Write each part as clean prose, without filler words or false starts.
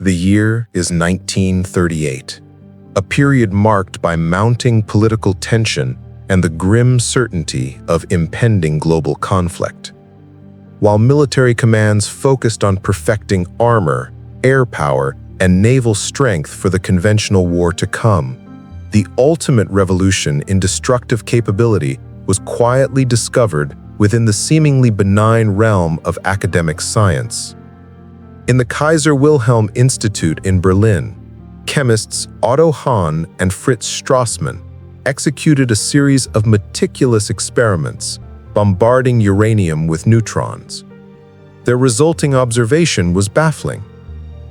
The year is 1938, a period marked by mounting political tension and the grim certainty of impending global conflict. While military commands focused on perfecting armor, air power, and naval strength for the conventional war to come, the ultimate revolution in destructive capability was quietly discovered within the seemingly benign realm of academic science. In the Kaiser Wilhelm Institute in Berlin, chemists Otto Hahn and Fritz Strassmann executed a series of meticulous experiments, bombarding uranium with neutrons. Their resulting observation was baffling.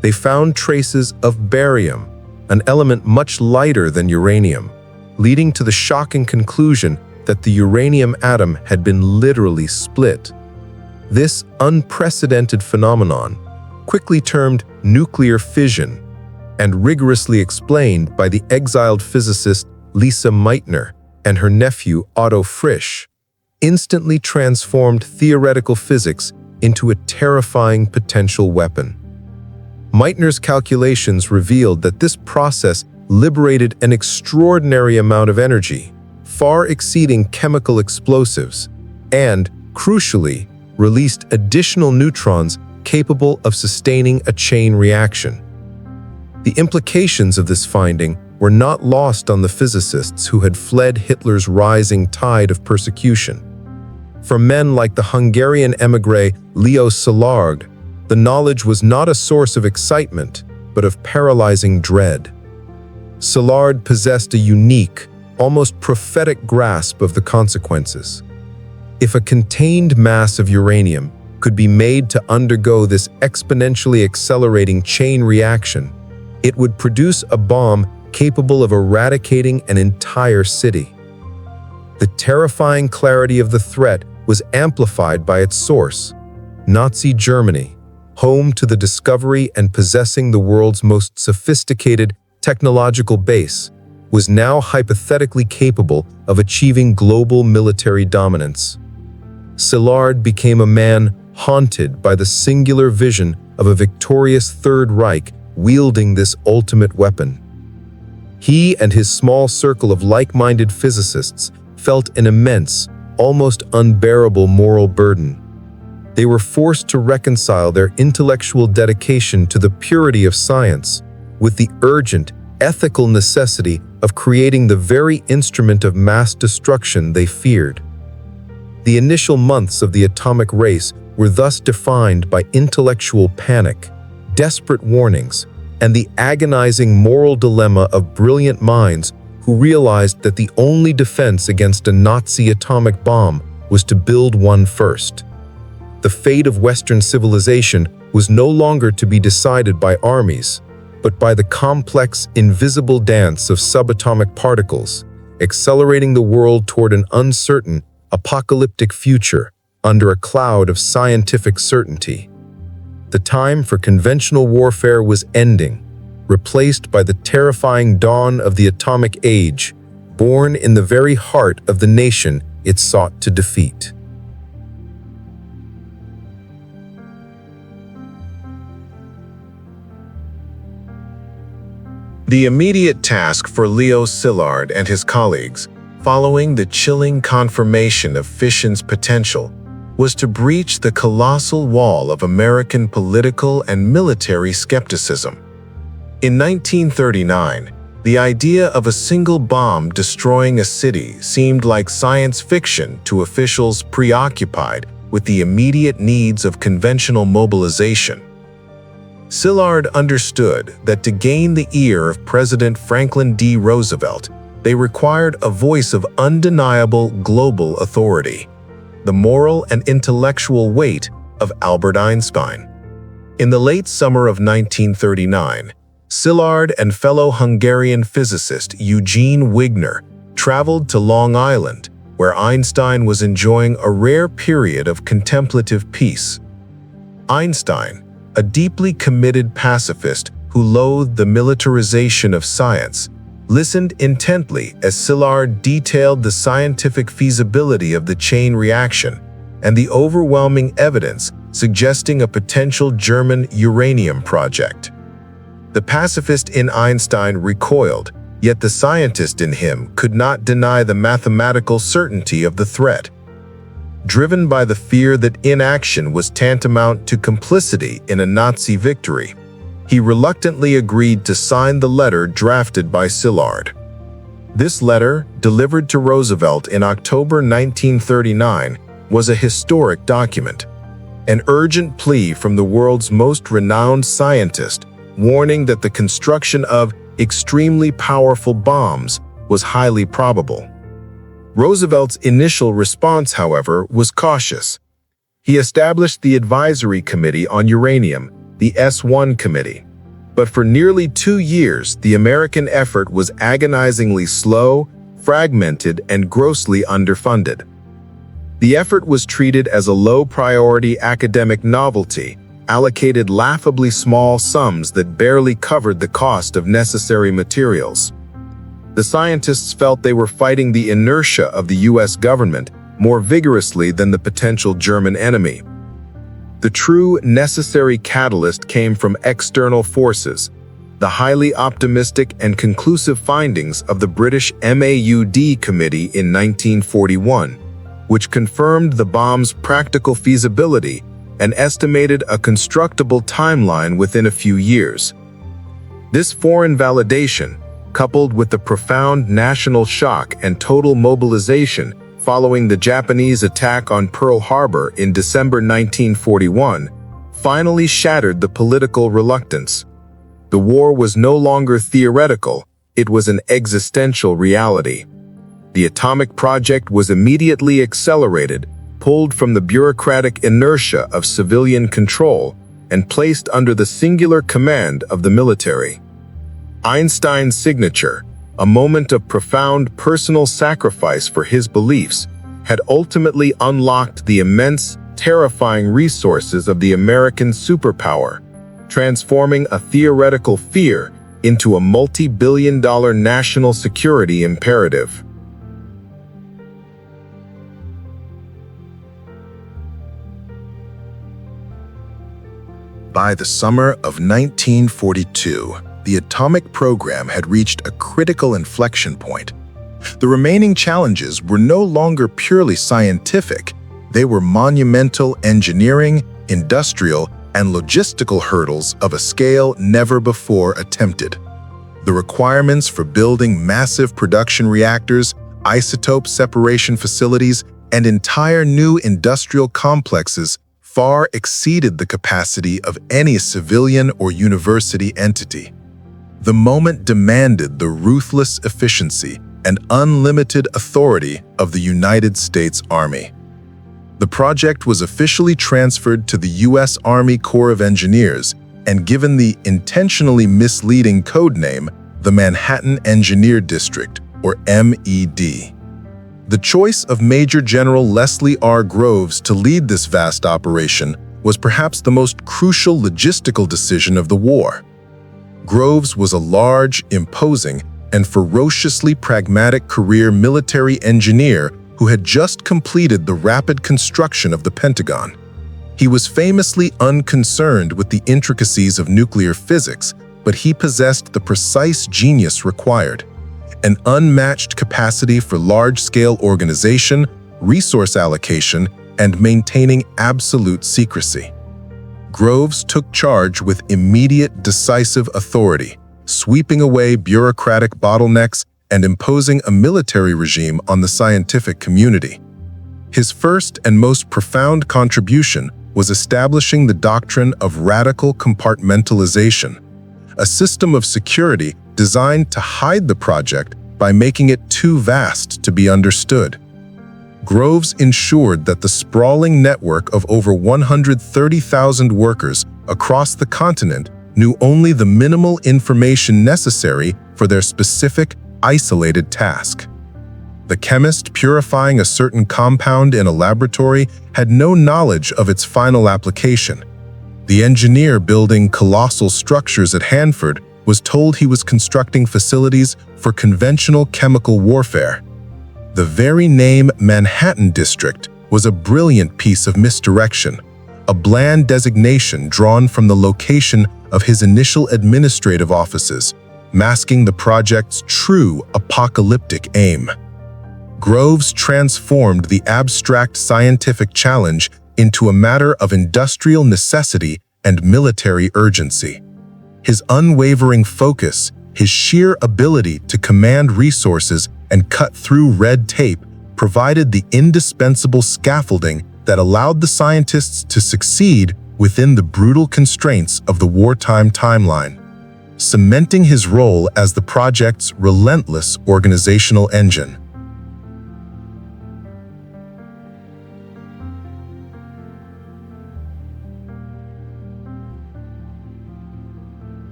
They found traces of barium, an element much lighter than uranium, leading to the shocking conclusion that the uranium atom had been literally split. This unprecedented phenomenon, quickly termed nuclear fission and rigorously explained by the exiled physicist Lise Meitner and her nephew Otto Frisch, instantly transformed theoretical physics into a terrifying potential weapon. Meitner's calculations revealed that this process liberated an extraordinary amount of energy, far exceeding chemical explosives, and, crucially, released additional neutrons capable of sustaining a chain reaction. The implications of this finding were not lost on the physicists who had fled Hitler's rising tide of persecution. For men like the Hungarian émigré Leo Szilard, the knowledge was not a source of excitement, but of paralyzing dread. Szilard possessed a unique, almost prophetic grasp of the consequences. If a contained mass of uranium could be made to undergo this exponentially accelerating chain reaction, it would produce a bomb capable of eradicating an entire city. The terrifying clarity of the threat was amplified by its source. Nazi Germany, home to the discovery and possessing the world's most sophisticated technological base, was now hypothetically capable of achieving global military dominance. Szilard became a man haunted by the singular vision of a victorious Third Reich wielding this ultimate weapon. He and his small circle of like-minded physicists felt an immense, almost unbearable moral burden. They were forced to reconcile their intellectual dedication to the purity of science with the urgent, ethical necessity of creating the very instrument of mass destruction they feared. The initial months of the atomic race were thus defined by intellectual panic, desperate warnings, and the agonizing moral dilemma of brilliant minds who realized that the only defense against a Nazi atomic bomb was to build one first. The fate of Western civilization was no longer to be decided by armies, but by the complex, invisible dance of subatomic particles, accelerating the world toward an uncertain, apocalyptic future under a cloud of scientific certainty. The time for conventional warfare was ending, replaced by the terrifying dawn of the atomic age, born in the very heart of the nation it sought to defeat. The immediate task for Leo Szilard and his colleagues, following the chilling confirmation of fission's potential, was to breach the colossal wall of American political and military skepticism. In 1939, the idea of a single bomb destroying a city seemed like science fiction to officials preoccupied with the immediate needs of conventional mobilization. Szilard understood that to gain the ear of President Franklin D. Roosevelt, they required a voice of undeniable global authority, the moral and intellectual weight of Albert Einstein. In the late summer of 1939, Szilard and fellow Hungarian physicist Eugene Wigner traveled to Long Island, where Einstein was enjoying a rare period of contemplative peace. Einstein, a deeply committed pacifist who loathed the militarization of science, listened intently as Szilard detailed the scientific feasibility of the chain reaction and the overwhelming evidence suggesting a potential German uranium project. The pacifist in Einstein recoiled, yet the scientist in him could not deny the mathematical certainty of the threat. Driven by the fear that inaction was tantamount to complicity in a Nazi victory, he reluctantly agreed to sign the letter drafted by Szilard. This letter, delivered to Roosevelt in October 1939, was a historic document, an urgent plea from the world's most renowned scientist, warning that the construction of extremely powerful bombs was highly probable. Roosevelt's initial response, however, was cautious. He established the Advisory Committee on Uranium, the S1 Committee. But for nearly 2 years, the American effort was agonizingly slow, fragmented, and grossly underfunded. The effort was treated as a low-priority academic novelty, allocated laughably small sums that barely covered the cost of necessary materials. The scientists felt they were fighting the inertia of the U.S. government more vigorously than the potential German enemy. The true necessary catalyst came from external forces, the highly optimistic and conclusive findings of the British MAUD Committee in 1941, which confirmed the bomb's practical feasibility and estimated a constructible timeline within a few years. This foreign validation, coupled with the profound national shock and total mobilization following the Japanese attack on Pearl Harbor in December 1941, finally shattered the political reluctance. The war was no longer theoretical, it was an existential reality. The atomic project was immediately accelerated, pulled from the bureaucratic inertia of civilian control, and placed under the singular command of the military. Einstein's signature, a moment of profound personal sacrifice for his beliefs, had ultimately unlocked the immense, terrifying resources of the American superpower, transforming a theoretical fear into a multi-billion-dollar national security imperative. By the summer of 1942, the atomic program had reached a critical inflection point. The remaining challenges were no longer purely scientific. They were monumental engineering, industrial, and logistical hurdles of a scale never before attempted. The requirements for building massive production reactors, isotope separation facilities, and entire new industrial complexes far exceeded the capacity of any civilian or university entity. The moment demanded the ruthless efficiency and unlimited authority of the United States Army. The project was officially transferred to the U.S. Army Corps of Engineers and given the intentionally misleading code name, the Manhattan Engineer District, or MED. The choice of Major General Leslie R. Groves to lead this vast operation was perhaps the most crucial logistical decision of the war. Groves was a large, imposing, and ferociously pragmatic career military engineer who had just completed the rapid construction of the Pentagon. He was famously unconcerned with the intricacies of nuclear physics, but he possessed the precise genius required: an unmatched capacity for large-scale organization, resource allocation, and maintaining absolute secrecy. Groves took charge with immediate, decisive authority, sweeping away bureaucratic bottlenecks and imposing a military regime on the scientific community. His first and most profound contribution was establishing the doctrine of radical compartmentalization, a system of security designed to hide the project by making it too vast to be understood. Groves ensured that the sprawling network of over 130,000 workers across the continent knew only the minimal information necessary for their specific, isolated task. The chemist purifying a certain compound in a laboratory had no knowledge of its final application. The engineer building colossal structures at Hanford was told he was constructing facilities for conventional chemical warfare. The very name Manhattan District was a brilliant piece of misdirection, a bland designation drawn from the location of his initial administrative offices, masking the project's true apocalyptic aim. Groves transformed the abstract scientific challenge into a matter of industrial necessity and military urgency. His unwavering focus, his sheer ability to command resources and cut through red tape provided the indispensable scaffolding that allowed the scientists to succeed within the brutal constraints of the wartime timeline, cementing his role as the project's relentless organizational engine.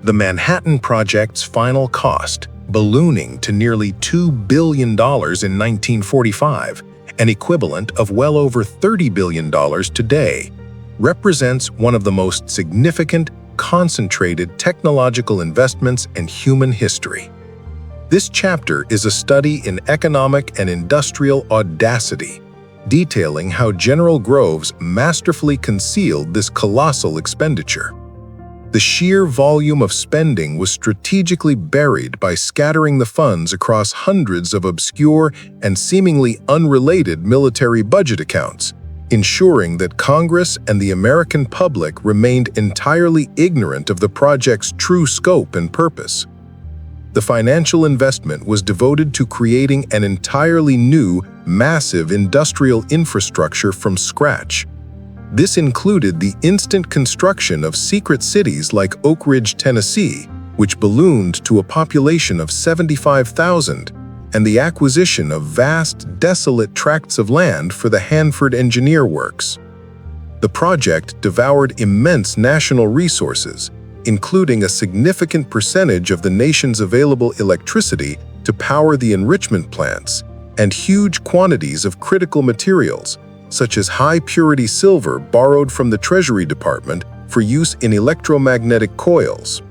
The Manhattan Project's final cost, ballooning to nearly $2 billion in 1945, an equivalent of well over $30 billion today, represents one of the most significant, concentrated technological investments in human history. This chapter is a study in economic and industrial audacity, detailing how General Groves masterfully concealed this colossal expenditure. The sheer volume of spending was strategically buried by scattering the funds across hundreds of obscure and seemingly unrelated military budget accounts, ensuring that Congress and the American public remained entirely ignorant of the project's true scope and purpose. The financial investment was devoted to creating an entirely new, massive industrial infrastructure from scratch. This included the instant construction of secret cities like Oak Ridge, Tennessee, which ballooned to a population of 75,000, and the acquisition of vast, desolate tracts of land for the Hanford Engineer Works. The project devoured immense national resources, including a significant percentage of the nation's available electricity to power the enrichment plants, and huge quantities of critical materials, such as high-purity silver borrowed from the Treasury Department for use in electromagnetic coils.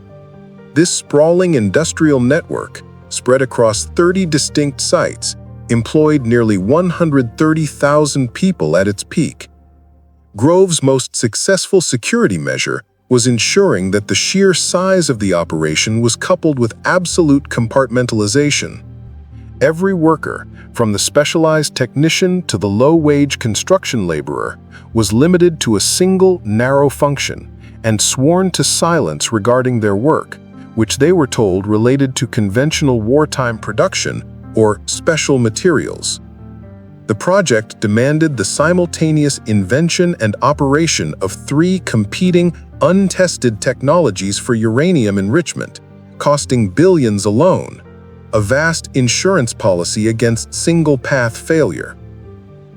This sprawling industrial network, spread across 30 distinct sites, employed nearly 130,000 people at its peak. Groves' most successful security measure was ensuring that the sheer size of the operation was coupled with absolute compartmentalization. Every worker, from the specialized technician to the low-wage construction laborer, was limited to a single, narrow function and sworn to silence regarding their work, which they were told related to conventional wartime production or special materials. The project demanded the simultaneous invention and operation of 3 competing, untested technologies for uranium enrichment, costing billions alone, a vast insurance policy against single-path failure.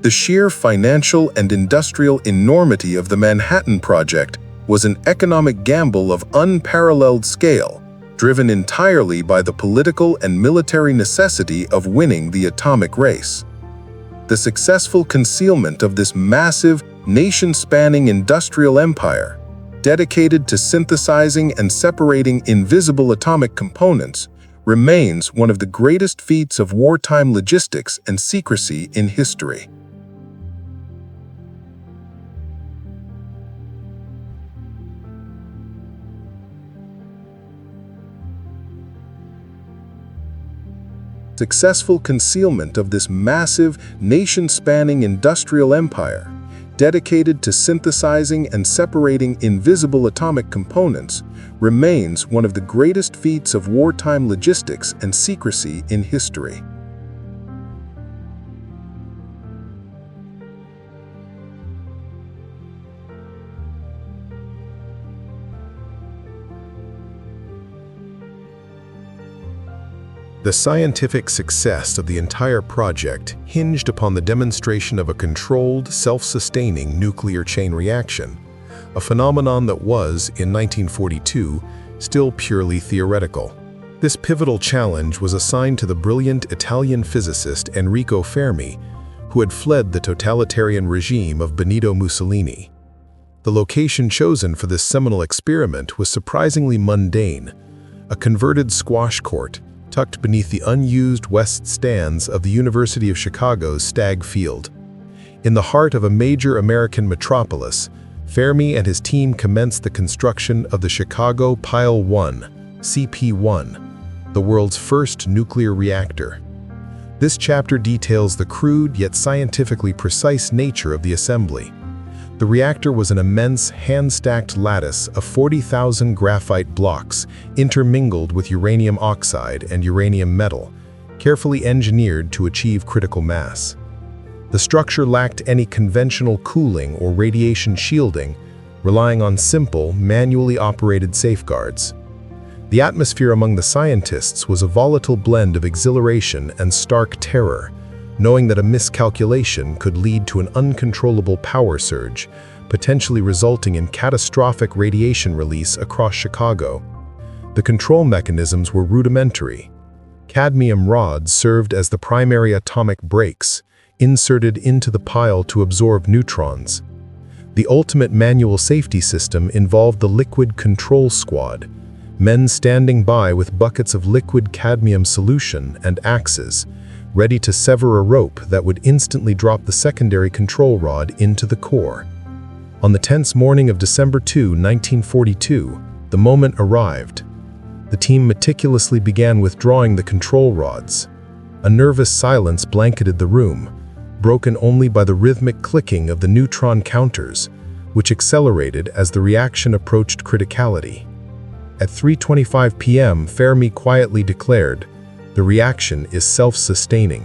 The sheer financial and industrial enormity of the Manhattan Project was an economic gamble of unparalleled scale, driven entirely by the political and military necessity of winning the atomic race. The successful concealment of this massive, nation-spanning industrial empire, dedicated to synthesizing and separating invisible atomic components, remains one of the greatest feats of wartime logistics and secrecy in history. Successful concealment of this massive, nation-spanning industrial empire, dedicated to synthesizing and separating invisible atomic components, remains one of the greatest feats of wartime logistics and secrecy in history. The scientific success of the entire project hinged upon the demonstration of a controlled, self-sustaining nuclear chain reaction, a phenomenon that was, in 1942, still purely theoretical. This pivotal challenge was assigned to the brilliant Italian physicist Enrico Fermi, who had fled the totalitarian regime of Benito Mussolini. The location chosen for this seminal experiment was surprisingly mundane, a converted squash court tucked beneath the unused west stands of the University of Chicago's Stagg Field. In the heart of a major American metropolis, Fermi and his team commenced the construction of the Chicago Pile 1, CP1, the world's first nuclear reactor. This chapter details the crude yet scientifically precise nature of the assembly. The reactor was an immense hand-stacked lattice of 40,000 graphite blocks intermingled with uranium oxide and uranium metal, carefully engineered to achieve critical mass. The structure lacked any conventional cooling or radiation shielding, relying on simple, manually operated safeguards. The atmosphere among the scientists was a volatile blend of exhilaration and stark terror, knowing that a miscalculation could lead to an uncontrollable power surge, potentially resulting in catastrophic radiation release across Chicago. The control mechanisms were rudimentary. Cadmium rods served as the primary atomic brakes, inserted into the pile to absorb neutrons. The ultimate manual safety system involved the Liquid Control Squad, men standing by with buckets of liquid cadmium solution and axes, ready to sever a rope that would instantly drop the secondary control rod into the core. On the tense morning of December 2, 1942, the moment arrived. The team meticulously began withdrawing the control rods. A nervous silence blanketed the room, broken only by the rhythmic clicking of the neutron counters, which accelerated as the reaction approached criticality. At 3:25 p.m., Fermi quietly declared, "The reaction is self-sustaining."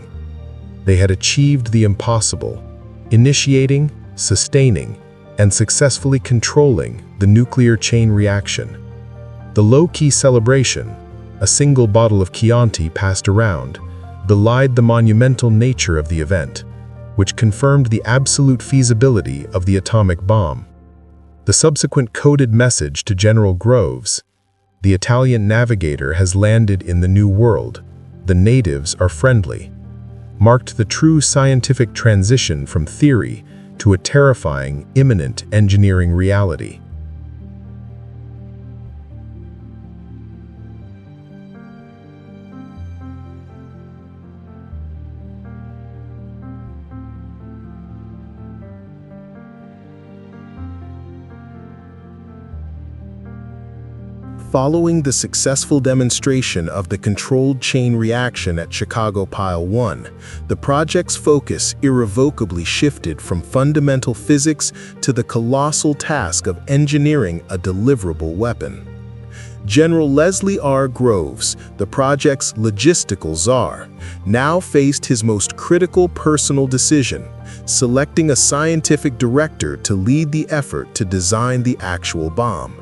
They had achieved the impossible, initiating, sustaining, and successfully controlling the nuclear chain reaction. The low-key celebration, a single bottle of Chianti passed around, belied the monumental nature of the event, which confirmed the absolute feasibility of the atomic bomb. The subsequent coded message to General Groves, "The Italian navigator has landed in the New World. The natives are friendly," marked the true scientific transition from theory to a terrifying, imminent engineering reality. Following the successful demonstration of the controlled chain reaction at Chicago Pile 1, the project's focus irrevocably shifted from fundamental physics to the colossal task of engineering a deliverable weapon. General Leslie R. Groves, the project's logistical czar, now faced his most critical personal decision, selecting a scientific director to lead the effort to design the actual bomb.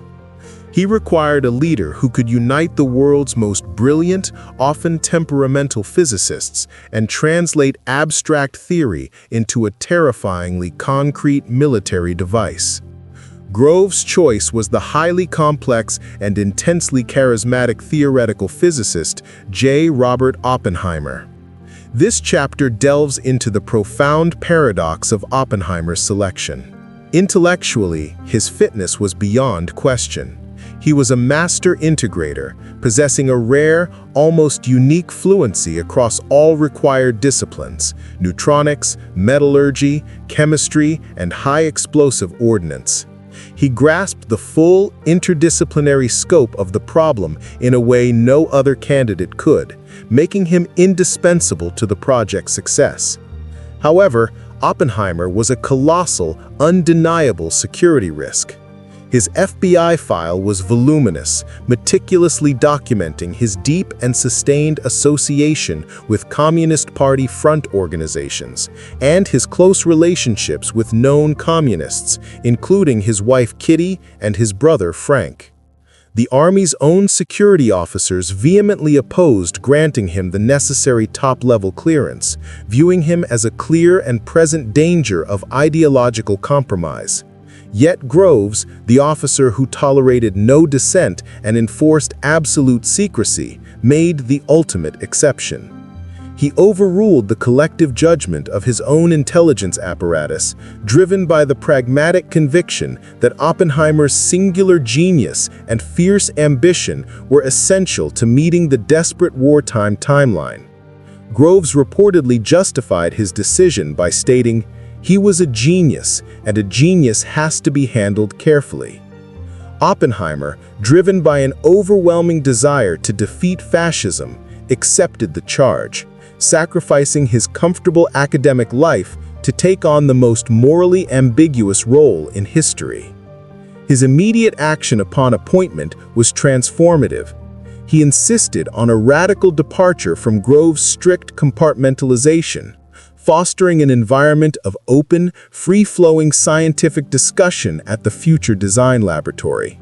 He required a leader who could unite the world's most brilliant, often temperamental physicists and translate abstract theory into a terrifyingly concrete military device. Groves' choice was the highly complex and intensely charismatic theoretical physicist J. Robert Oppenheimer. This chapter delves into the profound paradox of Oppenheimer's selection. Intellectually, his fitness was beyond question. He was a master integrator, possessing a rare, almost unique fluency across all required disciplines: neutronics, metallurgy, chemistry, and high-explosive ordnance. He grasped the full, interdisciplinary scope of the problem in a way no other candidate could, making him indispensable to the project's success. However, Oppenheimer was a colossal, undeniable security risk. His FBI file was voluminous, meticulously documenting his deep and sustained association with Communist Party front organizations, and his close relationships with known communists, including his wife Kitty and his brother Frank. The Army's own security officers vehemently opposed granting him the necessary top-level clearance, viewing him as a clear and present danger of ideological compromise. Yet Groves, the officer who tolerated no dissent and enforced absolute secrecy, made the ultimate exception. He overruled the collective judgment of his own intelligence apparatus, driven by the pragmatic conviction that Oppenheimer's singular genius and fierce ambition were essential to meeting the desperate wartime timeline. Groves reportedly justified his decision by stating, He was a genius, and a genius has to be handled carefully. Oppenheimer, driven by an overwhelming desire to defeat fascism, accepted the charge, sacrificing his comfortable academic life to take on the most morally ambiguous role in history. His immediate action upon appointment was transformative. He insisted on a radical departure from Grove's strict compartmentalization, fostering an environment of open, free-flowing scientific discussion at the future design laboratory.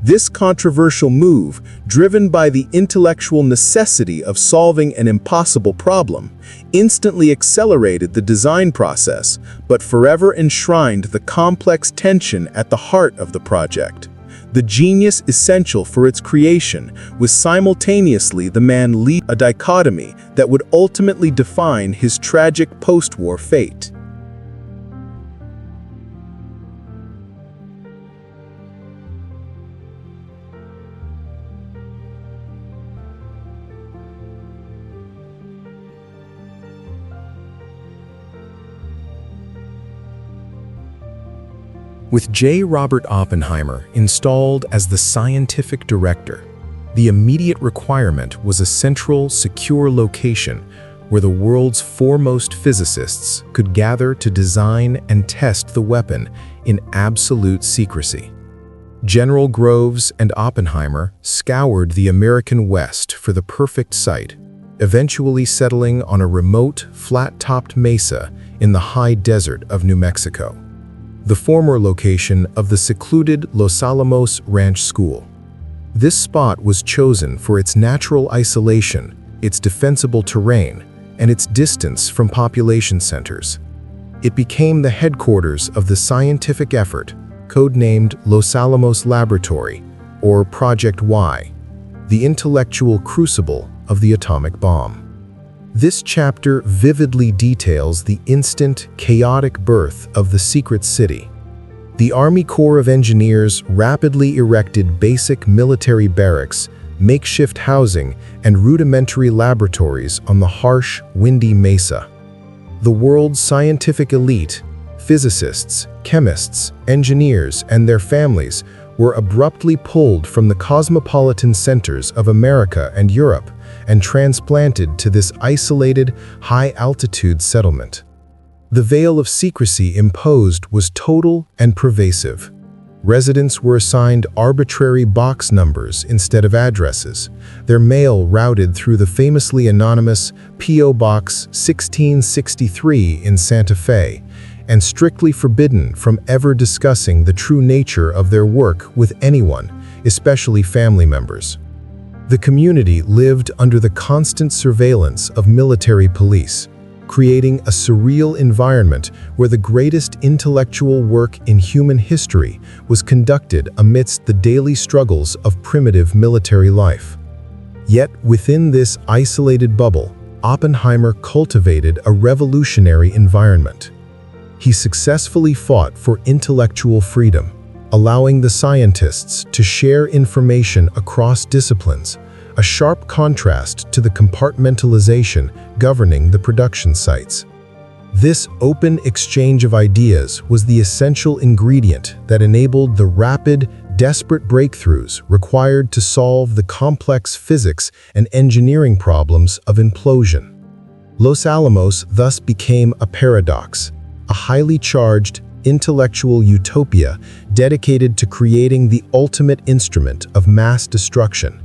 This controversial move, driven by the intellectual necessity of solving an impossible problem, instantly accelerated the design process, but forever enshrined the complex tension at the heart of the project. The genius essential for its creation was simultaneously the man leading a dichotomy that would ultimately define his tragic post-war fate. With J. Robert Oppenheimer installed as the scientific director, the immediate requirement was a central, secure location where the world's foremost physicists could gather to design and test the weapon in absolute secrecy. General Groves and Oppenheimer scoured the American West for the perfect site, eventually settling on a remote, flat-topped mesa in the high desert of New Mexico, the former location of the secluded Los Alamos Ranch School. This spot was chosen for its natural isolation, its defensible terrain, and its distance from population centers. It became the headquarters of the scientific effort, codenamed Los Alamos Laboratory, or Project Y, the intellectual crucible of the atomic bomb. This chapter vividly details the instant, chaotic birth of the secret city. The Army Corps of Engineers rapidly erected basic military barracks, makeshift housing, and rudimentary laboratories on the harsh, windy mesa. The world's scientific elite, physicists, chemists, engineers, and their families were abruptly pulled from the cosmopolitan centers of America and Europe and transplanted to this isolated, high-altitude settlement. The veil of secrecy imposed was total and pervasive. Residents were assigned arbitrary box numbers instead of addresses, their mail routed through the famously anonymous P.O. Box 1663 in Santa Fe, and strictly forbidden from ever discussing the true nature of their work with anyone, especially family members. The community lived under the constant surveillance of military police, creating a surreal environment where the greatest intellectual work in human history was conducted amidst the daily struggles of primitive military life. Yet within this isolated bubble, Oppenheimer cultivated a revolutionary environment. He successfully fought for intellectual freedom, allowing the scientists to share information across disciplines, a sharp contrast to the compartmentalization governing the production sites. This open exchange of ideas was the essential ingredient that enabled the rapid, desperate breakthroughs required to solve the complex physics and engineering problems of implosion. Los Alamos thus became a paradox, a highly charged, intellectual utopia dedicated to creating the ultimate instrument of mass destruction,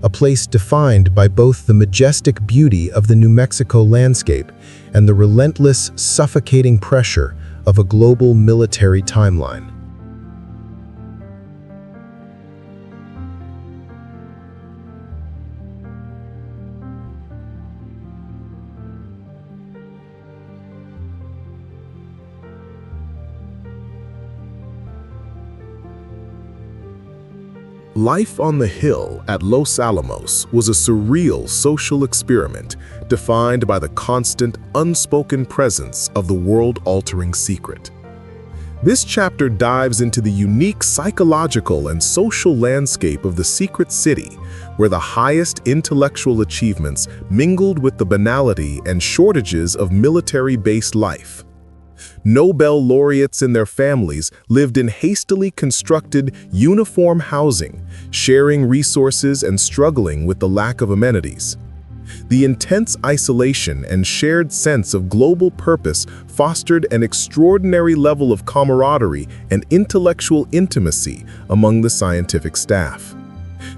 a place defined by both the majestic beauty of the New Mexico landscape and the relentless, suffocating pressure of a global military timeline. Life on the hill at Los Alamos was a surreal social experiment defined by the constant, unspoken presence of the world-altering secret. This chapter dives into the unique psychological and social landscape of the secret city, where the highest intellectual achievements mingled with the banality and shortages of military-based life. Nobel laureates and their families lived in hastily constructed, uniform housing, sharing resources and struggling with the lack of amenities. The intense isolation and shared sense of global purpose fostered an extraordinary level of camaraderie and intellectual intimacy among the scientific staff.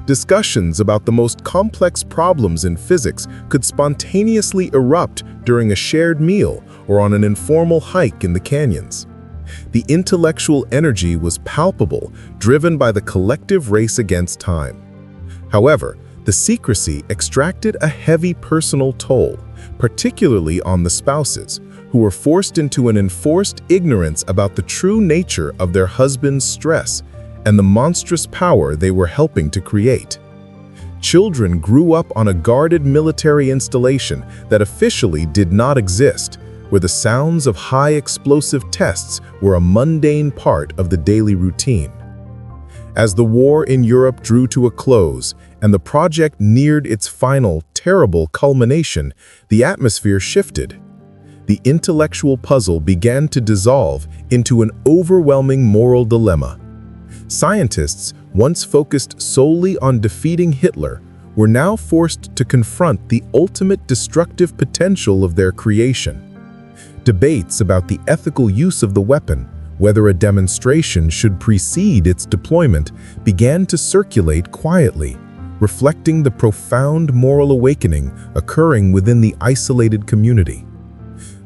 Discussions about the most complex problems in physics could spontaneously erupt during a shared meal or on an informal hike in the canyons. The intellectual energy was palpable, driven by the collective race against time. However, the secrecy extracted a heavy personal toll, particularly on the spouses, who were forced into an enforced ignorance about the true nature of their husband's stress and the monstrous power they were helping to create. Children grew up on a guarded military installation that officially did not exist, where the sounds of high explosive tests were a mundane part of the daily routine. As the war in Europe drew to a close and the project neared its final, terrible culmination, the atmosphere shifted. The intellectual puzzle began to dissolve into an overwhelming moral dilemma. Scientists, once focused solely on defeating Hitler, were now forced to confront the ultimate destructive potential of their creation. Debates about the ethical use of the weapon, whether a demonstration should precede its deployment, began to circulate quietly, reflecting the profound moral awakening occurring within the isolated community.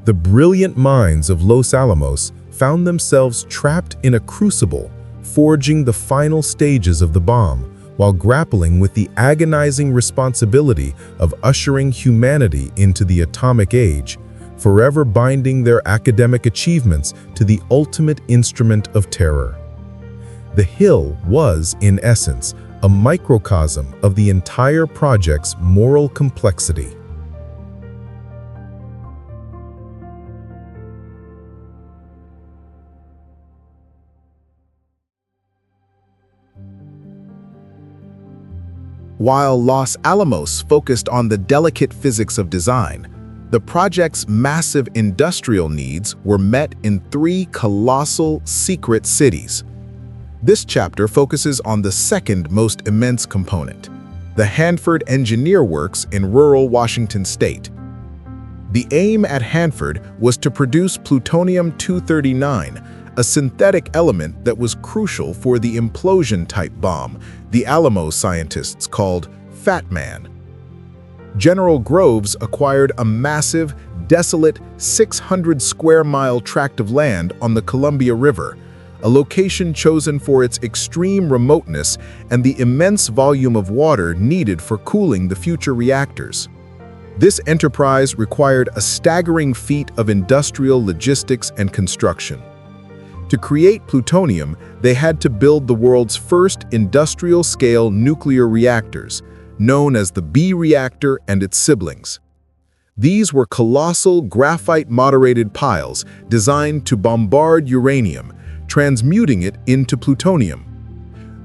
The brilliant minds of Los Alamos found themselves trapped in a crucible, forging the final stages of the bomb, while grappling with the agonizing responsibility of ushering humanity into the atomic age, forever binding their academic achievements to the ultimate instrument of terror. The Hill was, in essence, a microcosm of the entire project's moral complexity. While Los Alamos focused on the delicate physics of design, the project's massive industrial needs were met in three colossal, secret cities. This chapter focuses on the second most immense component, the Hanford Engineer Works in rural Washington state. The aim at Hanford was to produce plutonium-239, a synthetic element that was crucial for the implosion-type bomb the Alamos scientists called Fat Man. General Groves acquired a massive, desolate 600-square-mile tract of land on the Columbia River, a location chosen for its extreme remoteness and the immense volume of water needed for cooling the future reactors. This enterprise required a staggering feat of industrial logistics and construction. To create plutonium, they had to build the world's first industrial-scale nuclear reactors, known as the B reactor and its siblings. These were colossal graphite-moderated piles designed to bombard uranium, transmuting it into plutonium.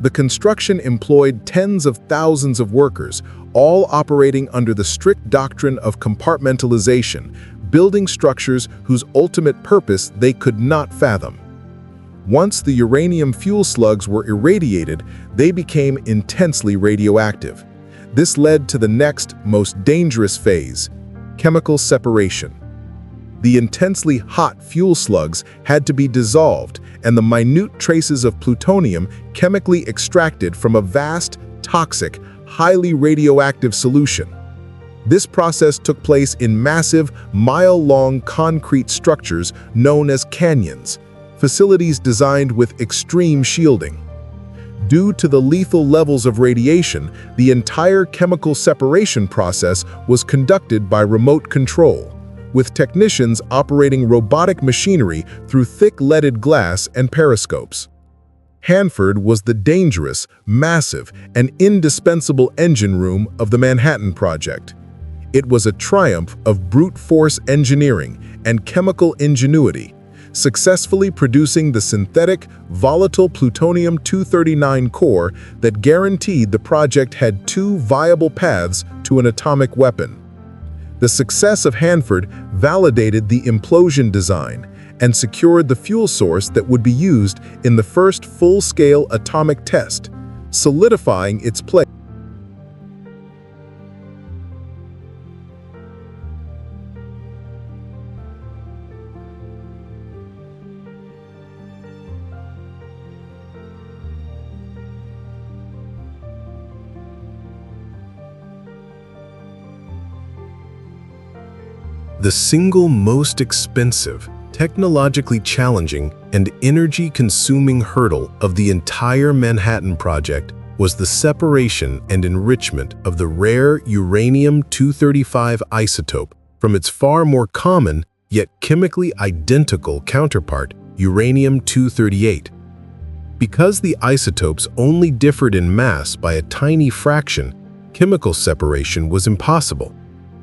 The construction employed tens of thousands of workers, all operating under the strict doctrine of compartmentalization, building structures whose ultimate purpose they could not fathom. Once the uranium fuel slugs were irradiated, they became intensely radioactive. This led to the next, most dangerous phase, chemical separation. The intensely hot fuel slugs had to be dissolved and the minute traces of plutonium chemically extracted from a vast, toxic, highly radioactive solution. This process took place in massive, mile-long concrete structures known as canyons, facilities designed with extreme shielding. Due to the lethal levels of radiation, the entire chemical separation process was conducted by remote control, with technicians operating robotic machinery through thick leaded glass and periscopes. Hanford was the dangerous, massive, and indispensable engine room of the Manhattan Project. It was a triumph of brute force engineering and chemical ingenuity, successfully producing the synthetic, volatile plutonium-239 core that guaranteed the project had two viable paths to an atomic weapon. The success of Hanford validated the implosion design and secured the fuel source that would be used in the first full-scale atomic test, solidifying its place. The single most expensive, technologically challenging, and energy-consuming hurdle of the entire Manhattan Project was the separation and enrichment of the rare uranium-235 isotope from its far more common, yet chemically identical counterpart, uranium-238. Because the isotopes only differed in mass by a tiny fraction, chemical separation was impossible.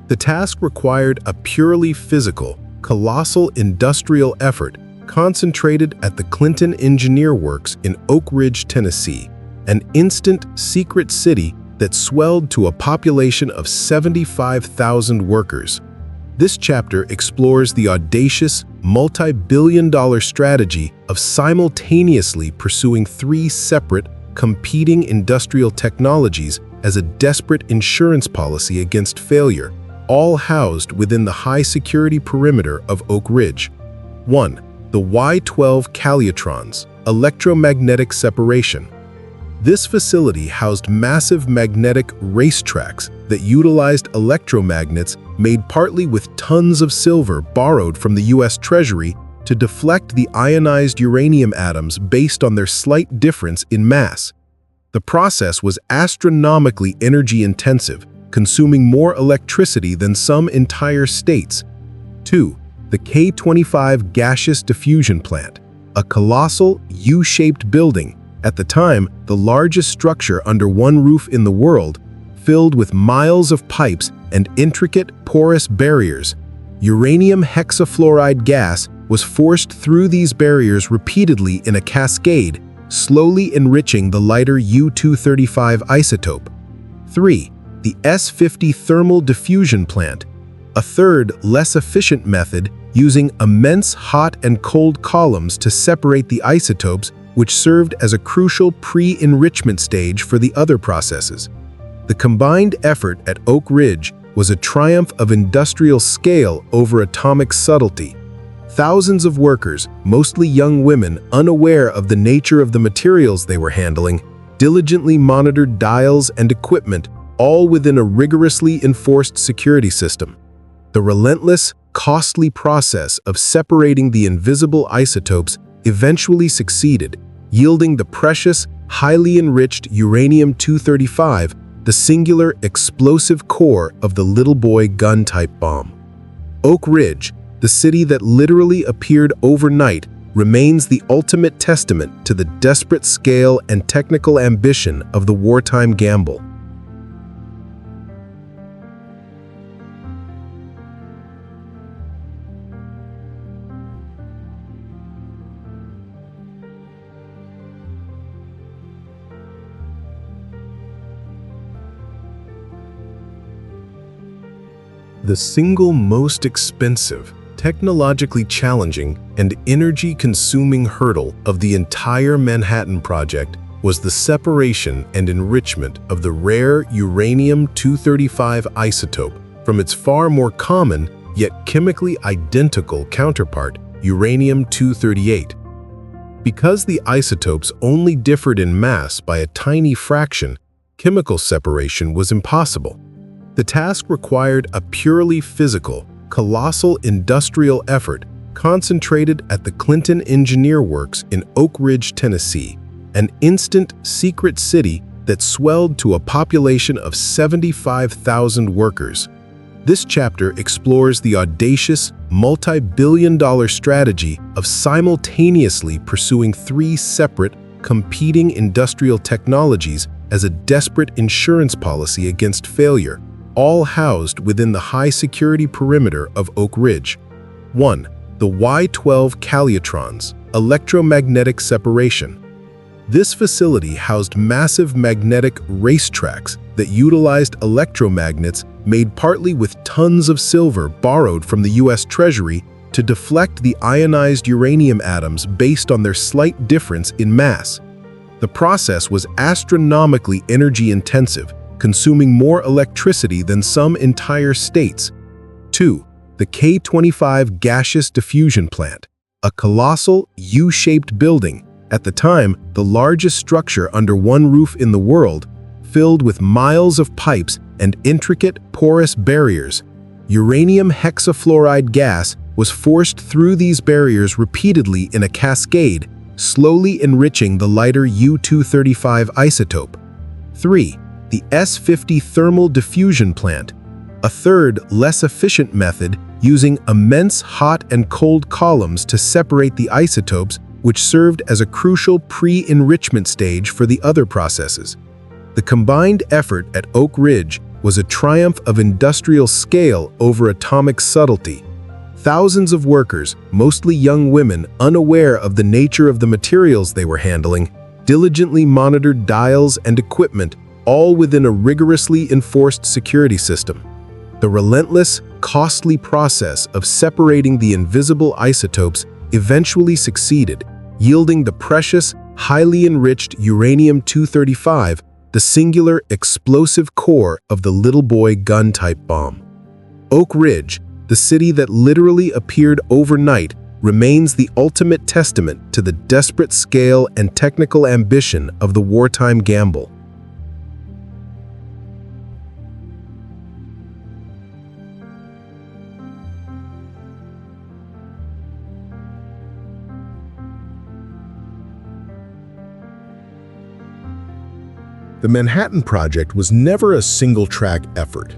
The task required a purely physical, colossal industrial effort concentrated at the Clinton Engineer Works in Oak Ridge, Tennessee, an instant secret city that swelled to a population of 75,000 workers. This chapter explores the audacious, multi-billion-dollar strategy of simultaneously pursuing three separate, competing industrial technologies as a desperate insurance policy against failure, all housed within the high-security perimeter of Oak Ridge. 1. The Y-12 Calutrons, electromagnetic separation. This facility housed massive magnetic racetracks that utilized electromagnets made partly with tons of silver borrowed from the U.S. Treasury to deflect the ionized uranium atoms based on their slight difference in mass. The process was astronomically energy-intensive, consuming more electricity than some entire states. 2. The K-25 Gaseous Diffusion Plant, a colossal U-shaped building, at the time the largest structure under one roof in the world, filled with miles of pipes and intricate, porous barriers. Uranium hexafluoride gas was forced through these barriers repeatedly in a cascade, slowly enriching the lighter U-235 isotope. 3. The S-50 Thermal Diffusion Plant, a third, less efficient method using immense hot and cold columns to separate the isotopes, which served as a crucial pre-enrichment stage for the other processes. The combined effort at Oak Ridge was a triumph of industrial scale over atomic subtlety. Thousands of workers, mostly young women unaware of the nature of the materials they were handling, diligently monitored dials and equipment, all within a rigorously enforced security system. The relentless, costly process of separating the invisible isotopes eventually succeeded, yielding the precious, highly enriched uranium-235, the singular explosive core of the little boy gun-type bomb. Oak Ridge, the city that literally appeared overnight, remains the ultimate testament to the desperate scale and technical ambition of the wartime gamble. The single most expensive, technologically challenging, and energy-consuming hurdle of the entire Manhattan Project was the separation and enrichment of the rare uranium-235 isotope from its far more common, yet chemically identical counterpart, uranium-238. Because the isotopes only differed in mass by a tiny fraction, chemical separation was impossible. The task required a purely physical, colossal industrial effort concentrated at the Clinton Engineer Works in Oak Ridge, Tennessee, an instant secret city that swelled to a population of 75,000 workers. This chapter explores the audacious, multi-billion-dollar strategy of simultaneously pursuing three separate, competing industrial technologies as a desperate insurance policy against failure, all housed within the high-security perimeter of Oak Ridge. 1. The Y-12 Calutrons, electromagnetic separation. This facility housed massive magnetic racetracks that utilized electromagnets made partly with tons of silver borrowed from the U.S. Treasury to deflect the ionized uranium atoms based on their slight difference in mass. The process was astronomically energy-intensive, consuming more electricity than some entire states. 2. The K-25 gaseous diffusion plant, a colossal U-shaped building, at the time the largest structure under one roof in the world, filled with miles of pipes and intricate porous barriers. Uranium hexafluoride gas was forced through these barriers repeatedly in a cascade, slowly enriching the lighter U-235 isotope. 3. The S-50 thermal diffusion plant, a third, less efficient method using immense hot and cold columns to separate the isotopes, which served as a crucial pre-enrichment stage for the other processes. The combined effort at Oak Ridge was a triumph of industrial scale over atomic subtlety. Thousands of workers, mostly young women unaware of the nature of the materials they were handling, diligently monitored dials and equipment, all within a rigorously enforced security system. The relentless, costly process of separating the invisible isotopes eventually succeeded, yielding the precious, highly enriched uranium-235, the singular explosive core of the little boy gun-type bomb. Oak Ridge, the city that literally appeared overnight, remains the ultimate testament to the desperate scale and technical ambition of the wartime gamble. The Manhattan Project was never a single-track effort.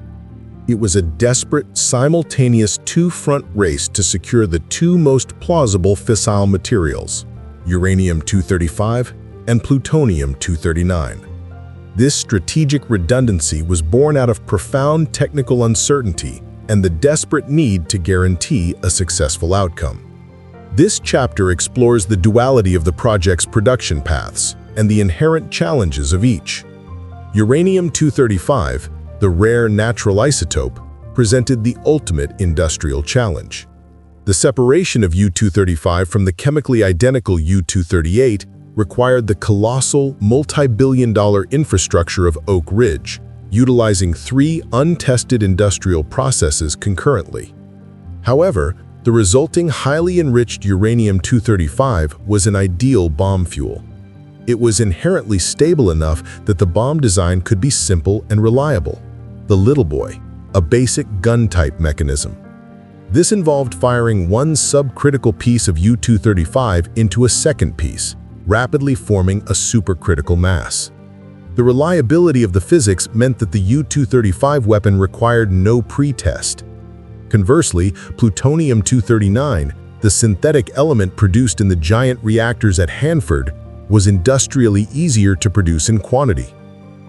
It was a desperate, simultaneous two-front race to secure the two most plausible fissile materials, uranium-235 and plutonium-239. This strategic redundancy was born out of profound technical uncertainty and the desperate need to guarantee a successful outcome. This chapter explores the duality of the project's production paths and the inherent challenges of each. Uranium-235, the rare natural isotope, presented the ultimate industrial challenge. The separation of U-235 from the chemically identical U-238 required the colossal, multi-billion-dollar infrastructure of Oak Ridge, utilizing three untested industrial processes concurrently. However, the resulting highly enriched uranium-235 was an ideal bomb fuel. It was inherently stable enough that the bomb design could be simple and reliable. The little boy, a basic gun-type mechanism. This involved firing one subcritical piece of U-235 into a second piece, rapidly forming a supercritical mass. The reliability of the physics meant that the U-235 weapon required no pre-test. Conversely, plutonium-239, the synthetic element produced in the giant reactors at Hanford, was industrially easier to produce in quantity.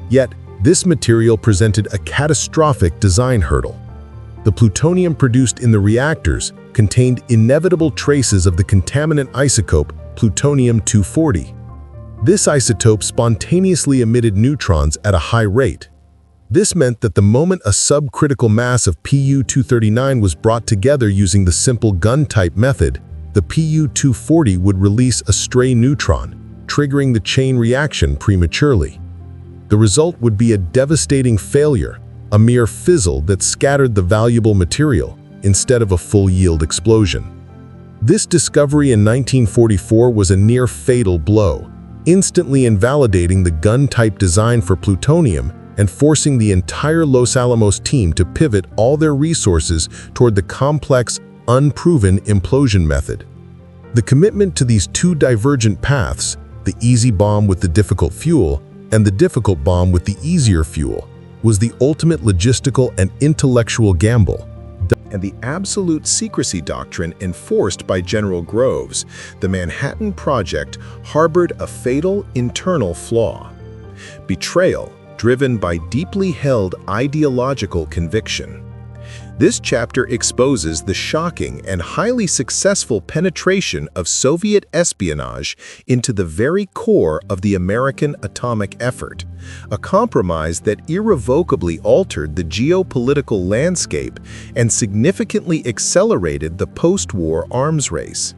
Yet, this material presented a catastrophic design hurdle. The plutonium produced in the reactors contained inevitable traces of the contaminant isotope plutonium-240. This isotope spontaneously emitted neutrons at a high rate. This meant that the moment a subcritical mass of Pu-239 was brought together using the simple gun-type method, the Pu-240 would release a stray neutron, triggering the chain reaction prematurely. The result would be a devastating failure, a mere fizzle that scattered the valuable material instead of a full-yield explosion. This discovery in 1944 was a near-fatal blow, instantly invalidating the gun-type design for plutonium and forcing the entire Los Alamos team to pivot all their resources toward the complex, unproven implosion method. The commitment to these two divergent paths, the easy bomb with the difficult fuel and the difficult bomb with the easier fuel, was the ultimate logistical and intellectual gamble. And the absolute secrecy doctrine enforced by General Groves, the Manhattan Project harbored a fatal internal flaw: betrayal driven by deeply held ideological conviction. This chapter exposes the shocking and highly successful penetration of Soviet espionage into the very core of the American atomic effort, a compromise that irrevocably altered the geopolitical landscape and significantly accelerated the post-war arms race.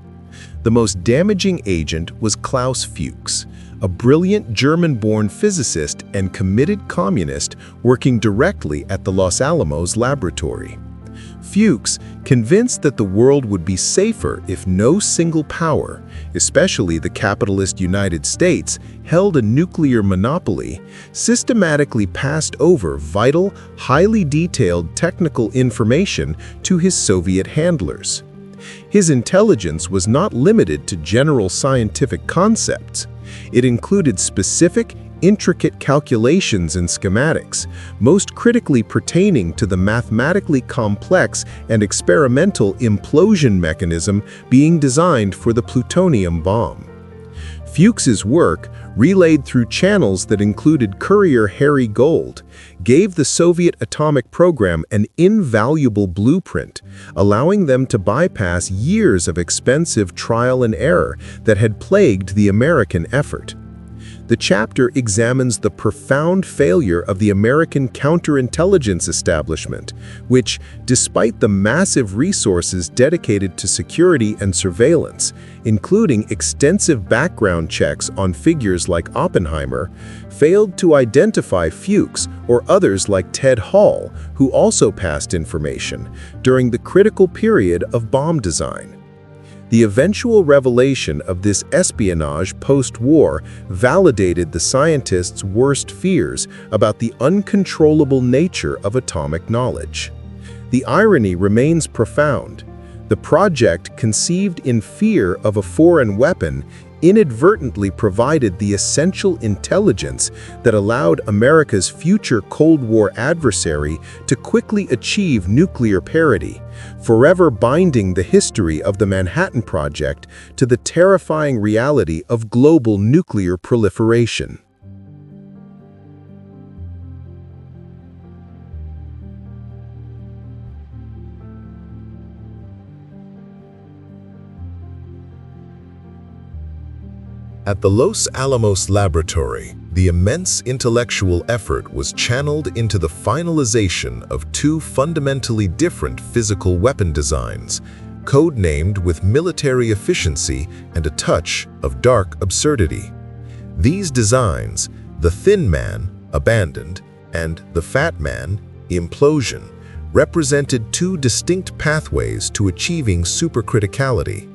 The most damaging agent was Klaus Fuchs, a brilliant German-born physicist and committed communist working directly at the Los Alamos laboratory. Fuchs, convinced that the world would be safer if no single power, especially the capitalist United States, held a nuclear monopoly, systematically passed over vital, highly detailed technical information to his Soviet handlers. His intelligence was not limited to general scientific concepts. It included specific, intricate calculations and schematics, most critically pertaining to the mathematically complex and experimental implosion mechanism being designed for the plutonium bomb. Fuchs's work, relayed through channels that included courier Harry Gold, gave the Soviet atomic program an invaluable blueprint, allowing them to bypass years of expensive trial and error that had plagued the American effort. The chapter examines the profound failure of the American counterintelligence establishment, which, despite the massive resources dedicated to security and surveillance, including extensive background checks on figures like Oppenheimer, failed to identify Fuchs or others like Ted Hall, who also passed information, during the critical period of bomb design. The eventual revelation of this espionage post-war validated the scientists' worst fears about the uncontrollable nature of atomic knowledge. The irony remains profound. The project, conceived in fear of a foreign weapon, inadvertently provided the essential intelligence that allowed America's future Cold War adversary to quickly achieve nuclear parity, forever binding the history of the Manhattan Project to the terrifying reality of global nuclear proliferation. At the Los Alamos laboratory, the immense intellectual effort was channeled into the finalization of two fundamentally different physical weapon designs, code-named with military efficiency and a touch of dark absurdity. These designs, the Thin Man, Abandoned, and the Fat Man, Implosion, represented two distinct pathways to achieving supercriticality.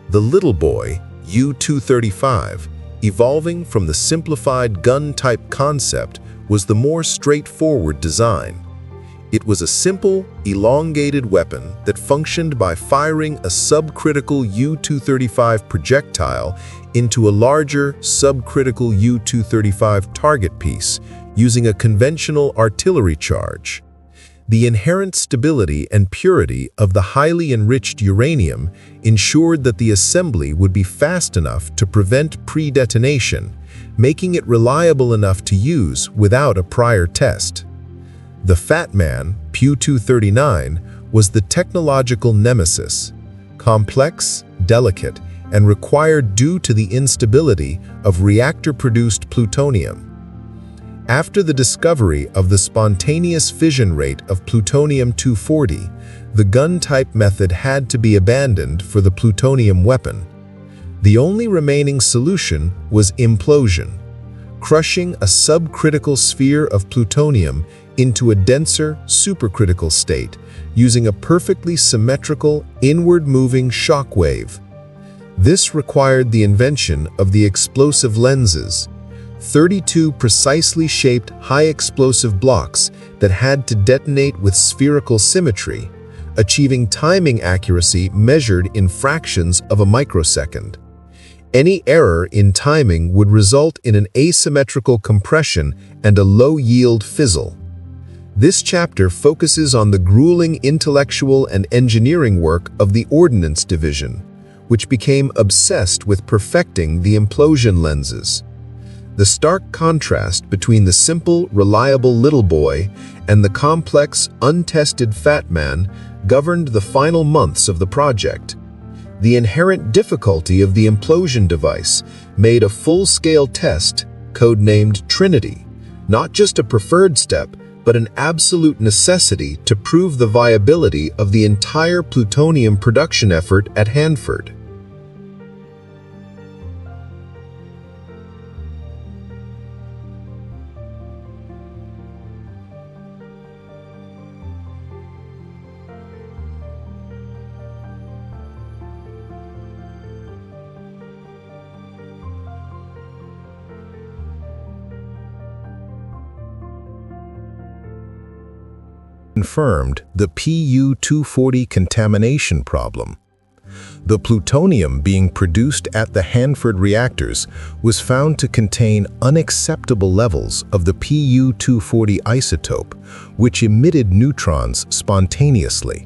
The Little Boy, U-235, evolving from the simplified gun-type concept, was the more straightforward design. It was a simple, elongated weapon that functioned by firing a subcritical U-235 projectile into a larger subcritical U-235 target piece using a conventional artillery charge. The inherent stability and purity of the highly enriched uranium ensured that the assembly would be fast enough to prevent pre-detonation, making it reliable enough to use without a prior test. The Fat Man, Pu-239, was the technological nemesis, complex, delicate, and required due to the instability of reactor-produced plutonium. After the discovery of the spontaneous fission rate of plutonium-240, the gun-type method had to be abandoned for the plutonium weapon. The only remaining solution was implosion, crushing a subcritical sphere of plutonium into a denser, supercritical state using a perfectly symmetrical, inward-moving shock wave. This required the invention of the explosive lenses, 32 precisely shaped high-explosive blocks that had to detonate with spherical symmetry, achieving timing accuracy measured in fractions of a microsecond. Any error in timing would result in an asymmetrical compression and a low-yield fizzle. This chapter focuses on the grueling intellectual and engineering work of the Ordnance Division, which became obsessed with perfecting the implosion lenses. The stark contrast between the simple, reliable little boy and the complex, untested fat man governed the final months of the project. The inherent difficulty of the implosion device made a full-scale test, codenamed Trinity, not just a preferred step, but an absolute necessity to prove the viability of the entire plutonium production effort at Hanford. Confirmed the Pu-240 contamination problem. The plutonium being produced at the Hanford reactors was found to contain unacceptable levels of the Pu-240 isotope, which emitted neutrons spontaneously.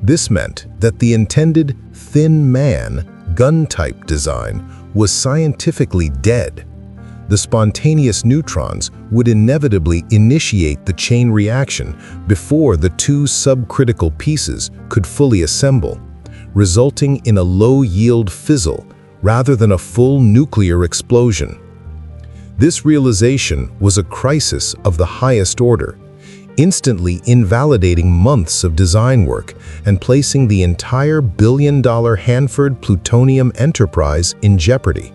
This meant that the intended thin man gun-type design was scientifically dead. The spontaneous neutrons would inevitably initiate the chain reaction before the two subcritical pieces could fully assemble, resulting in a low-yield fizzle rather than a full nuclear explosion. This realization was a crisis of the highest order, instantly invalidating months of design work and placing the entire billion-dollar Hanford plutonium enterprise in jeopardy.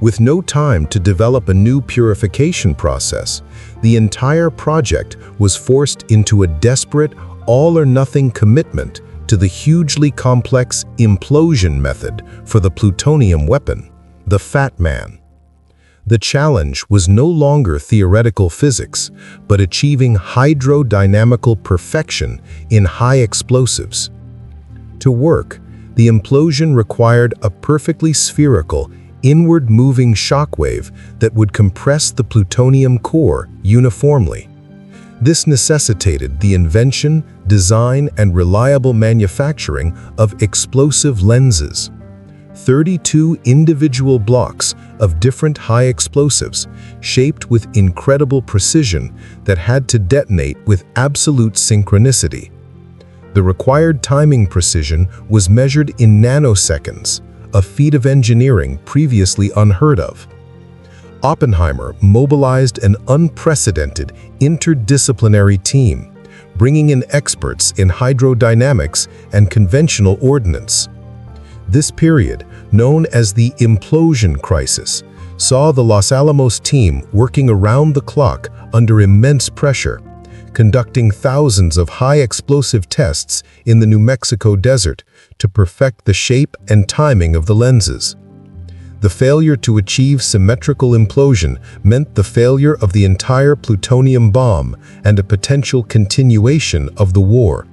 With no time to develop a new purification process, the entire project was forced into a desperate, all-or-nothing commitment to the hugely complex implosion method for the plutonium weapon, the Fat Man. The challenge was no longer theoretical physics, but achieving hydrodynamical perfection in high explosives. To work, the implosion required a perfectly spherical, inward-moving shockwave that would compress the plutonium core uniformly. This necessitated the invention, design, and reliable manufacturing of explosive lenses. 32 individual blocks of different high explosives, shaped with incredible precision that had to detonate with absolute synchronicity. The required timing precision was measured in nanoseconds, a feat of engineering previously unheard of. Oppenheimer mobilized an unprecedented interdisciplinary team, bringing in experts in hydrodynamics and conventional ordnance. This period, known as the implosion crisis, saw the Los Alamos team working around the clock under immense pressure, conducting thousands of high-explosive tests in the New Mexico desert to perfect the shape and timing of the lenses. The failure to achieve symmetrical implosion meant the failure of the entire plutonium bomb and a potential continuation of the war.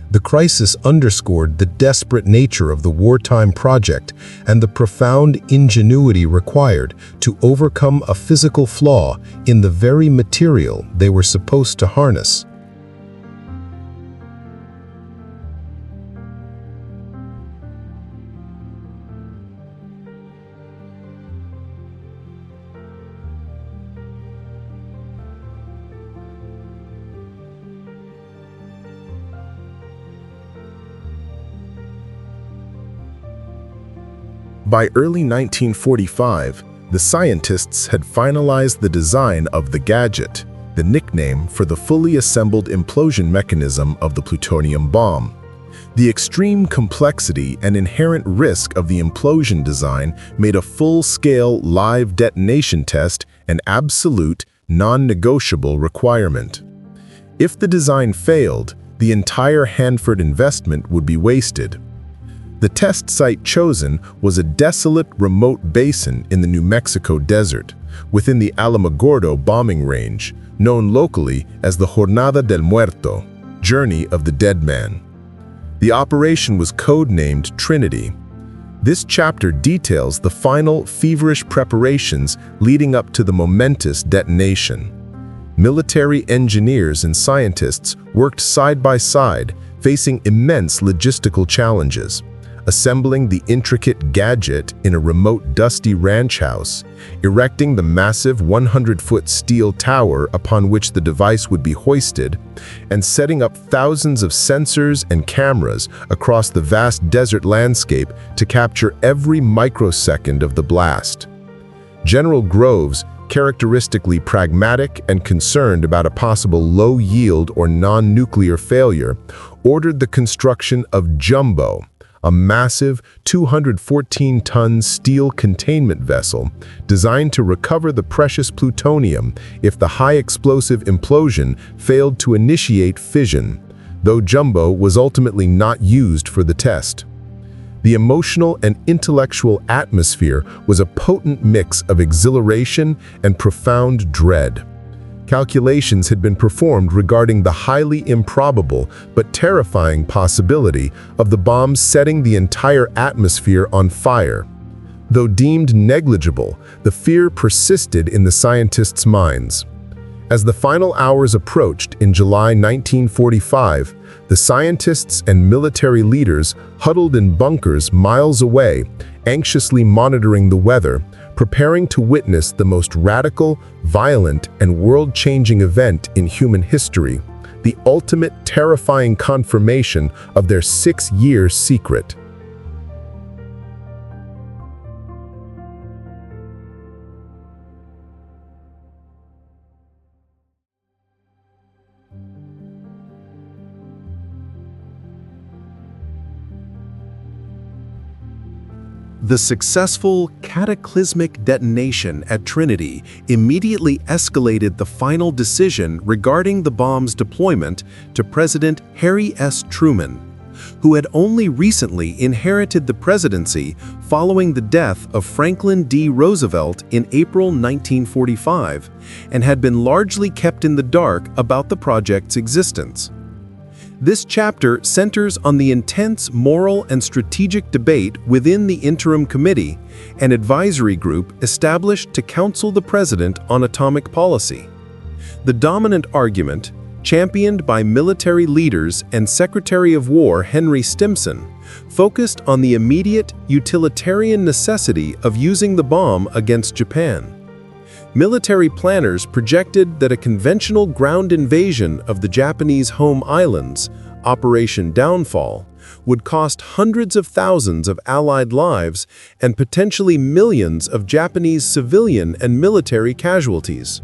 The crisis underscored the desperate nature of the wartime project and the profound ingenuity required to overcome a physical flaw in the very material they were supposed to harness. By early 1945, the scientists had finalized the design of the gadget, the nickname for the fully assembled implosion mechanism of the plutonium bomb. The extreme complexity and inherent risk of the implosion design made a full-scale live detonation test an absolute, non-negotiable requirement. If the design failed, the entire Hanford investment would be wasted. The test site chosen was a desolate, remote basin in the New Mexico desert, within the Alamogordo bombing range, known locally as the Jornada del Muerto, Journey of the Dead Man. The operation was codenamed Trinity. This chapter details the final, feverish preparations leading up to the momentous detonation. Military engineers and scientists worked side by side, facing immense logistical challenges. assembling the intricate gadget in a remote dusty ranch house, erecting the massive 100-foot steel tower upon which the device would be hoisted, and setting up thousands of sensors and cameras across the vast desert landscape to capture every microsecond of the blast. General Groves, characteristically pragmatic and concerned about a possible low-yield or non-nuclear failure, ordered the construction of Jumbo, a massive 214-ton steel containment vessel designed to recover the precious plutonium if the high-explosive implosion failed to initiate fission, though Jumbo was ultimately not used for the test. The emotional and intellectual atmosphere was a potent mix of exhilaration and profound dread. Calculations had been performed regarding the highly improbable but terrifying possibility of the bomb setting the entire atmosphere on fire. Though deemed negligible, the fear persisted in the scientists' minds. As the final hours approached in July 1945, the scientists and military leaders huddled in bunkers miles away, anxiously monitoring the weather, preparing to witness the most radical, violent, and world-changing event in human history, the ultimate terrifying confirmation of their 6-year secret. The successful, cataclysmic detonation at Trinity immediately escalated the final decision regarding the bomb's deployment to President Harry S. Truman, who had only recently inherited the presidency following the death of Franklin D. Roosevelt in April 1945 and had been largely kept in the dark about the project's existence. This chapter centers on the intense moral and strategic debate within the interim committee, an advisory group established to counsel the president on atomic policy. The dominant argument, championed by military leaders and Secretary of War Henry Stimson, focused on the immediate utilitarian necessity of using the bomb against Japan. Military planners projected that a conventional ground invasion of the Japanese home islands, Operation Downfall, would cost hundreds of thousands of Allied lives and potentially millions of Japanese civilian and military casualties.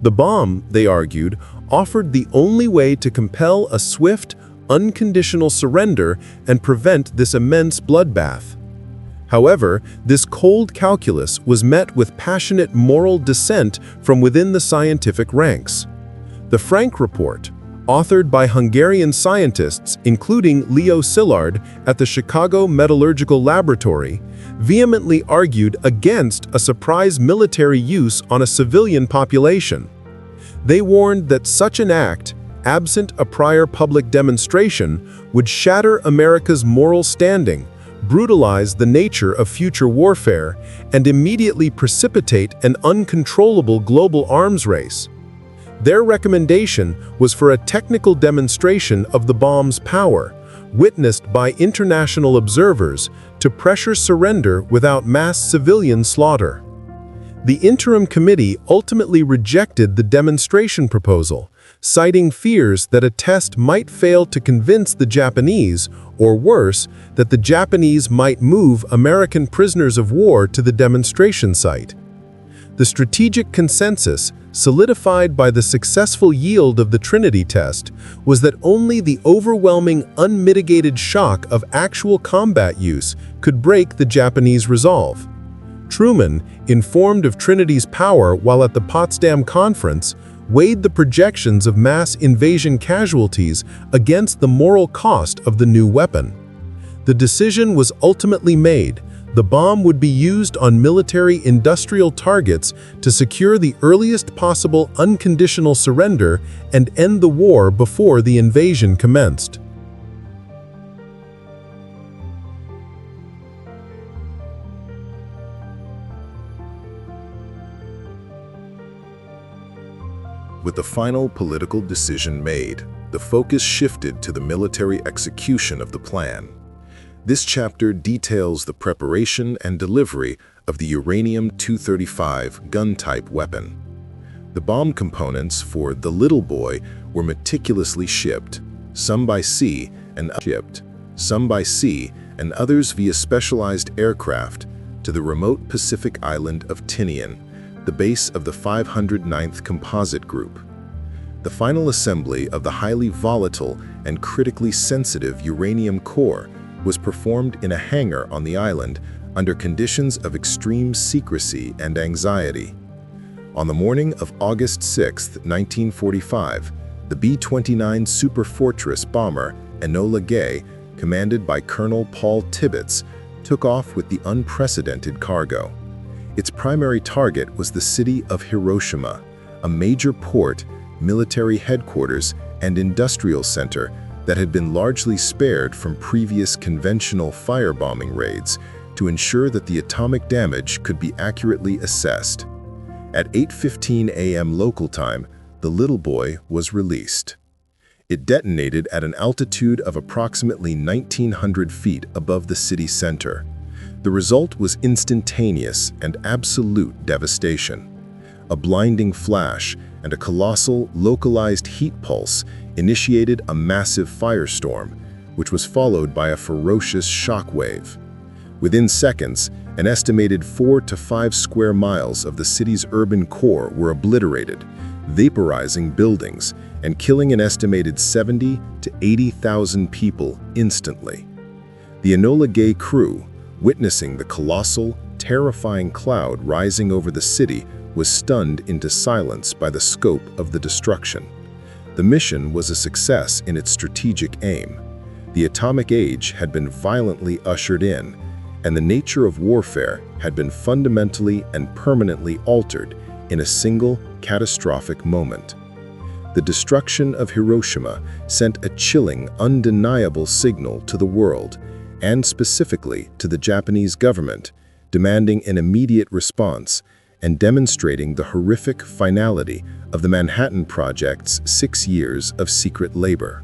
The bomb, they argued, offered the only way to compel a swift, unconditional surrender and prevent this immense bloodbath. However, this cold calculus was met with passionate moral dissent from within the scientific ranks. The Frank Report, authored by Hungarian scientists including Leo Szilard at the Chicago Metallurgical Laboratory, vehemently argued against a surprise military use on a civilian population. They warned that such an act, absent a prior public demonstration, would shatter America's moral standing, brutalize the nature of future warfare, and immediately precipitate an uncontrollable global arms race. Their recommendation was for a technical demonstration of the bomb's power, witnessed by international observers, to pressure surrender without mass civilian slaughter. The interim committee ultimately rejected the demonstration proposal, citing fears that a test might fail to convince the Japanese, or worse, that the Japanese might move American prisoners of war to the demonstration site. The strategic consensus, solidified by the successful yield of the Trinity test, was that only the overwhelming, unmitigated shock of actual combat use could break the Japanese resolve. Truman, informed of Trinity's power while at the Potsdam Conference, weighed the projections of mass invasion casualties against the moral cost of the new weapon. The decision was ultimately made. The bomb would be used on military industrial targets to secure the earliest possible unconditional surrender and end the war before the invasion commenced. With the final political decision made, the focus shifted to the military execution of the plan. This chapter details the preparation and delivery of the uranium-235 gun-type weapon. The bomb components for the Little Boy were meticulously shipped, some by sea and others via specialized aircraft, to the remote Pacific island of Tinian, the base of the 509th Composite Group. The final assembly of the highly volatile and critically sensitive uranium core was performed in a hangar on the island under conditions of extreme secrecy and anxiety. On the morning of August 6, 1945, the B-29 Superfortress bomber Enola Gay, commanded by Colonel Paul Tibbets, took off with the unprecedented cargo. Its primary target was the city of Hiroshima, a major port, military headquarters, and industrial center that had been largely spared from previous conventional firebombing raids to ensure that the atomic damage could be accurately assessed. At 8:15 a.m. local time, the Little Boy was released. It detonated at an altitude of approximately 1,900 feet above the city center. The result was instantaneous and absolute devastation. A blinding flash and a colossal, localized heat pulse initiated a massive firestorm, which was followed by a ferocious shock wave. Within seconds, an estimated 4 to 5 square miles of the city's urban core were obliterated, vaporizing buildings and killing an estimated 70 to 80,000 people instantly. The Enola Gay crew, witnessing the colossal, terrifying cloud rising over the city, was stunned into silence by the scope of the destruction. The mission was a success in its strategic aim. The atomic age had been violently ushered in, and the nature of warfare had been fundamentally and permanently altered in a single catastrophic moment. The destruction of Hiroshima sent a chilling, undeniable signal to the world, and specifically to the Japanese government, demanding an immediate response and demonstrating the horrific finality of the Manhattan Project's 6 years of secret labor.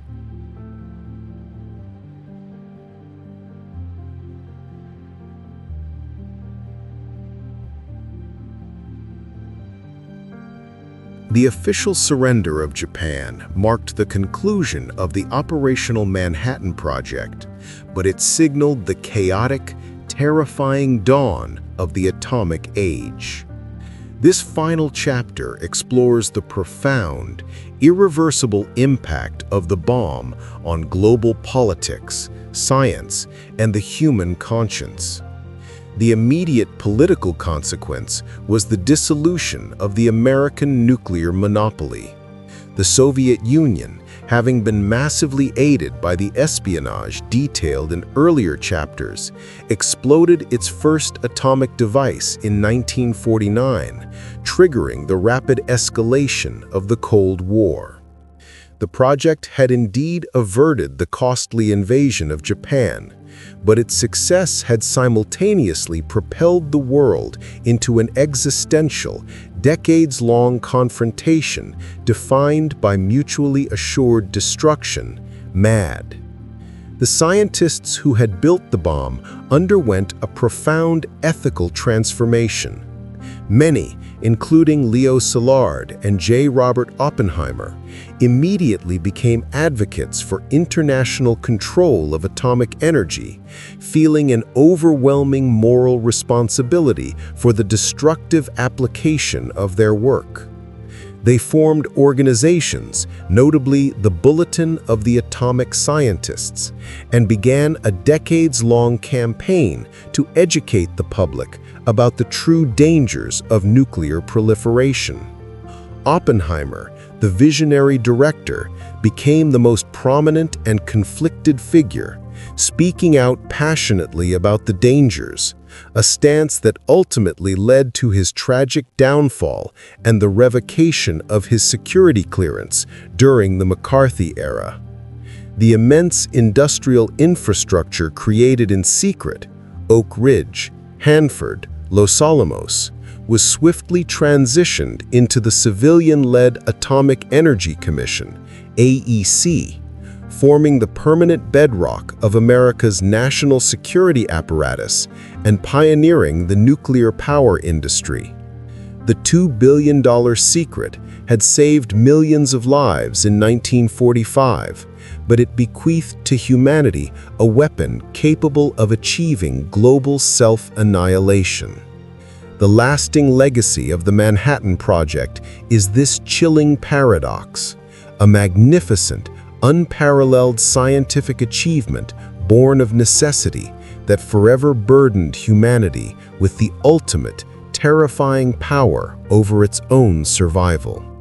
The official surrender of Japan marked the conclusion of the Operational Manhattan Project, but it signaled the chaotic, terrifying dawn of the atomic age. This final chapter explores the profound, irreversible impact of the bomb on global politics, science, and the human conscience. The immediate political consequence was the dissolution of the American nuclear monopoly. The Soviet Union, having been massively aided by the espionage detailed in earlier chapters, exploded its first atomic device in 1949, triggering the rapid escalation of the Cold War. The project had indeed averted the costly invasion of Japan, but its success had simultaneously propelled the world into an existential, decades-long confrontation defined by mutually assured destruction, MAD. The scientists who had built the bomb underwent a profound ethical transformation. Many, including Leo Szilard and J. Robert Oppenheimer, immediately became advocates for international control of atomic energy, feeling an overwhelming moral responsibility for the destructive application of their work. They formed organizations, notably the Bulletin of the Atomic Scientists, and began a decades-long campaign to educate the public about the true dangers of nuclear proliferation. Oppenheimer, the visionary director, became the most prominent and conflicted figure, speaking out passionately about the dangers, a stance that ultimately led to his tragic downfall and the revocation of his security clearance during the McCarthy era. The immense industrial infrastructure created in secret, Oak Ridge, Hanford, Los Alamos, was swiftly transitioned into the civilian-led Atomic Energy Commission, AEC, forming the permanent bedrock of America's national security apparatus and pioneering the nuclear power industry. The $2 billion secret had saved millions of lives in 1945, but it bequeathed to humanity a weapon capable of achieving global self-annihilation. The lasting legacy of the Manhattan Project is this chilling paradox, a magnificent, unparalleled scientific achievement born of necessity that forever burdened humanity with the ultimate, terrifying power over its own survival.